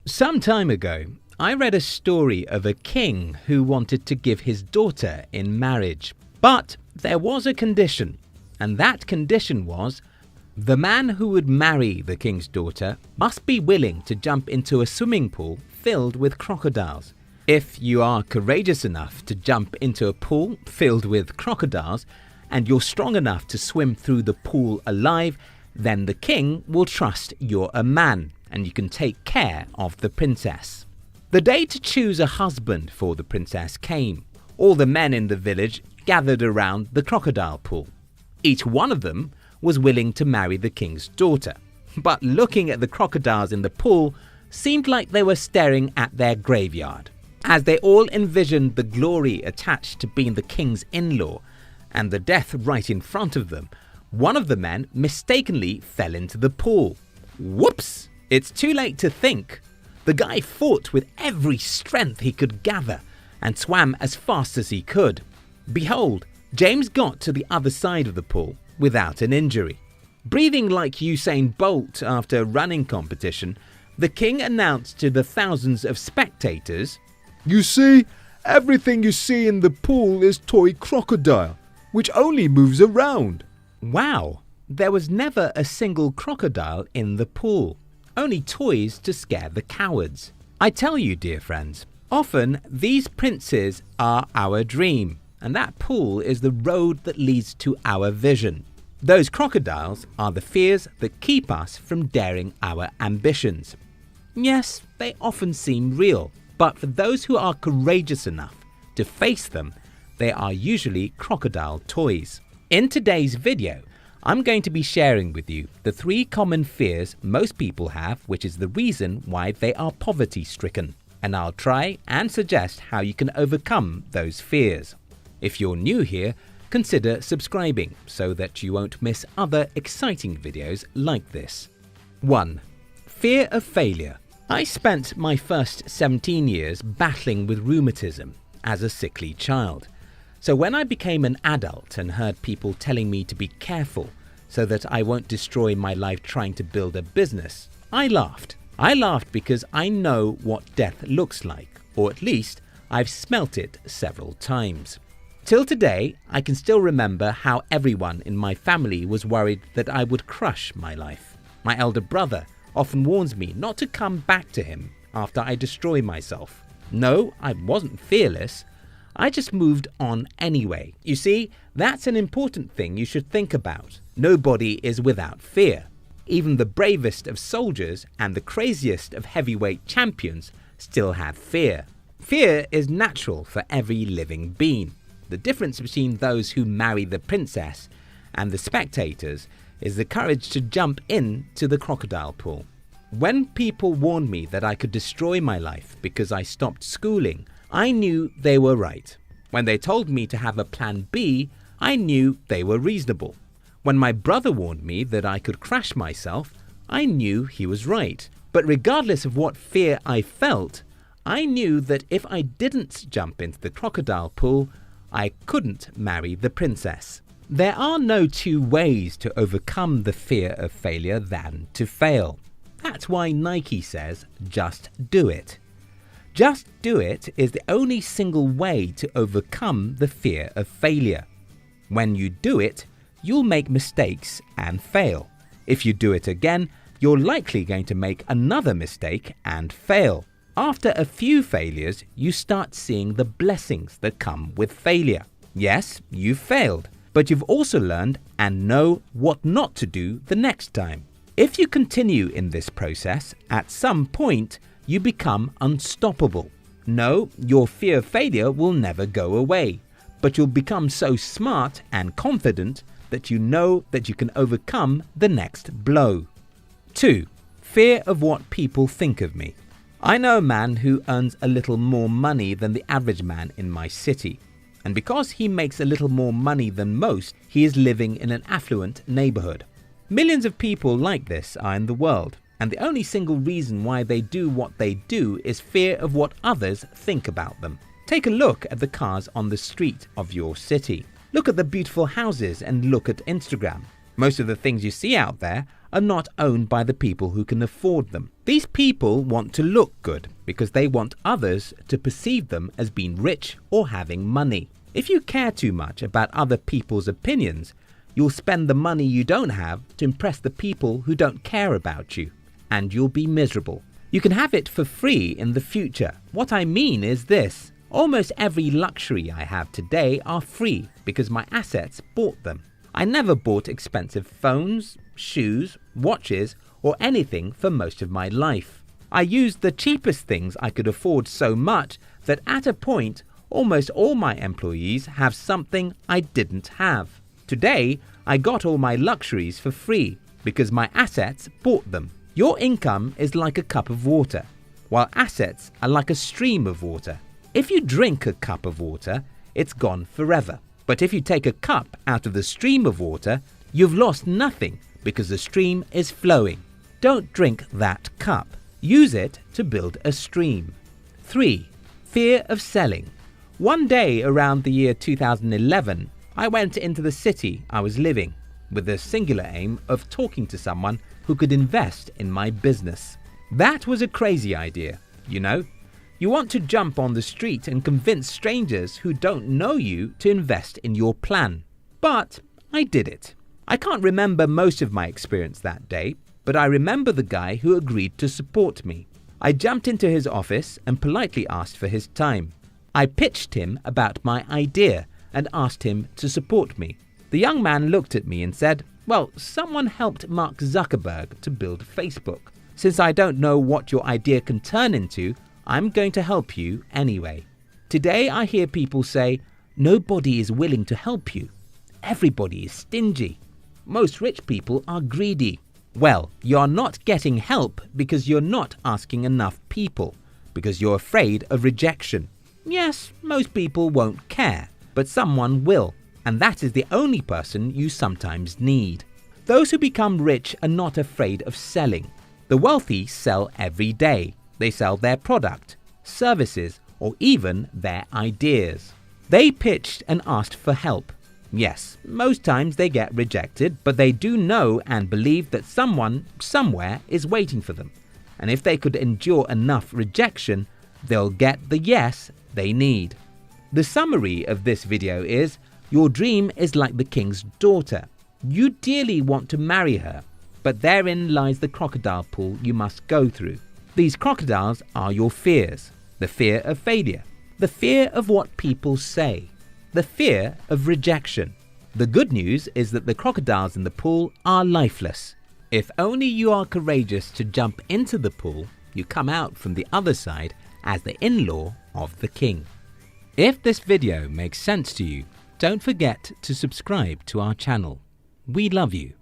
Some time ago, I read a story of a king who wanted to give his daughter in marriage. But there was a condition, and that condition was the man who would marry the king's daughter must be willing to jump into a swimming pool filled with crocodiles. If you are courageous enough to jump into a pool filled with crocodiles and you're strong enough to swim through the pool alive, then the king will trust you're a man and you can take care of the princess. The day to choose a husband for the princess came. All the men in the village gathered around the crocodile pool. Each one of them was willing to marry the king's daughter. But looking at the crocodiles in the pool seemed like they were staring at their graveyard. As they all envisioned the glory attached to being the king's in-law and the death right in front of them, one of the men mistakenly fell into the pool. Whoops! It's too late to think. The guy fought with every strength he could gather and swam as fast as he could. Behold, James got to the other side of the pool without an injury. Breathing like Usain Bolt after a running competition, the king announced to the thousands of spectators, "You see, everything you see in the pool is toy crocodile, which only moves around." Wow, there was never a single crocodile in the pool. Only toys to scare the cowards. I tell you, dear friends, often these princes are our dream, and that pool is the road that leads to our vision. Those crocodiles are the fears that keep us from daring our ambitions. Yes, they often seem real, but for those who are courageous enough to face them, they are usually crocodile toys. In today's video, I'm going to be sharing with you the 3 common fears most people have, which is the reason why they are poverty-stricken. And I'll try and suggest how you can overcome those fears. If you're new here, consider subscribing so that you won't miss other exciting videos like this. 1. Fear of failure. I spent my first 17 years battling with rheumatism as a sickly child. So when I became an adult and heard people telling me to be careful so that I won't destroy my life trying to build a business, I laughed. I laughed because I know what death looks like, or at least I've smelt it several times. Till today, I can still remember how everyone in my family was worried that I would crush my life. My elder brother often warns me not to come back to him after I destroy myself. No, I wasn't fearless. I just moved on anyway. You see, that's an important thing you should think about. Nobody is without fear. Even the bravest of soldiers and the craziest of heavyweight champions still have fear. Fear is natural for every living being. The difference between those who marry the princess and the spectators is the courage to jump into the crocodile pool. When people warned me that I could destroy my life because I stopped schooling, I knew they were right. When they told me to have a plan B, I knew they were reasonable. When my brother warned me that I could crash myself, I knew he was right. But regardless of what fear I felt, I knew that if I didn't jump into the crocodile pool, I couldn't marry the princess. There are no 2 ways to overcome the fear of failure than to fail. That's why Nike says, just do it. Just do it is the only single way to overcome the fear of failure. When you do it, you'll make mistakes and fail. If you do it again, you're likely going to make another mistake and fail. After a few failures, you start seeing the blessings that come with failure. Yes, you failed, but you've also learned and know what not to do the next time. If you continue in this process, at some point, you become unstoppable. No, your fear of failure will never go away, but you'll become so smart and confident that you know that you can overcome the next blow. 2. Fear of what people think of me. I know a man who earns a little more money than the average man in my city. And because he makes a little more money than most, he is living in an affluent neighborhood. Millions of people like this are in the world, and the only single reason why they do what they do is fear of what others think about them. Take a look at the cars on the street of your city. Look at the beautiful houses and look at Instagram. Most of the things you see out there are not owned by the people who can afford them. These people want to look good because they want others to perceive them as being rich or having money. If you care too much about other people's opinions, you'll spend the money you don't have to impress the people who don't care about you, and you'll be miserable. You can have it for free in the future. What I mean is this: almost every luxury I have today are free because my assets bought them. I never bought expensive phones, shoes, watches, or anything for most of my life. I used the cheapest things I could afford so much that at a point, almost all my employees have something I didn't have. Today, I got all my luxuries for free because my assets bought them. Your income is like a cup of water, while assets are like a stream of water. If you drink a cup of water, it's gone forever. But if you take a cup out of the stream of water, you've lost nothing because the stream is flowing. Don't drink that cup. Use it to build a stream. 3. Fear of selling. One day around the year 2011, I went into the city I was living with the singular aim of talking to someone who could invest in my business. That was a crazy idea, you know. You want to jump on the street and convince strangers who don't know you to invest in your plan. But I did it. I can't remember most of my experience that day, but I remember the guy who agreed to support me. I jumped into his office and politely asked for his time. I pitched him about my idea and asked him to support me. The young man looked at me and said, "Well, someone helped Mark Zuckerberg to build Facebook. Since I don't know what your idea can turn into, I'm going to help you anyway." Today I hear people say, nobody is willing to help you. Everybody is stingy. Most rich people are greedy. Well, you're not getting help because you're not asking enough people, because you're afraid of rejection. Yes, most people won't care, but someone will, and that is the only person you sometimes need. Those who become rich are not afraid of selling. The wealthy sell every day. They sell their product, services, or even their ideas. They pitched and asked for help. Yes, most times they get rejected, but they do know and believe that someone, somewhere, is waiting for them. And if they could endure enough rejection, they'll get the yes they need. The summary of this video is, your dream is like the king's daughter. You dearly want to marry her, but therein lies the crocodile pool you must go through. These crocodiles are your fears: the fear of failure, the fear of what people say, the fear of rejection. The good news is that the crocodiles in the pool are lifeless. If only you are courageous to jump into the pool, you come out from the other side as the in-law of the king. If this video makes sense to you, don't forget to subscribe to our channel. We love you.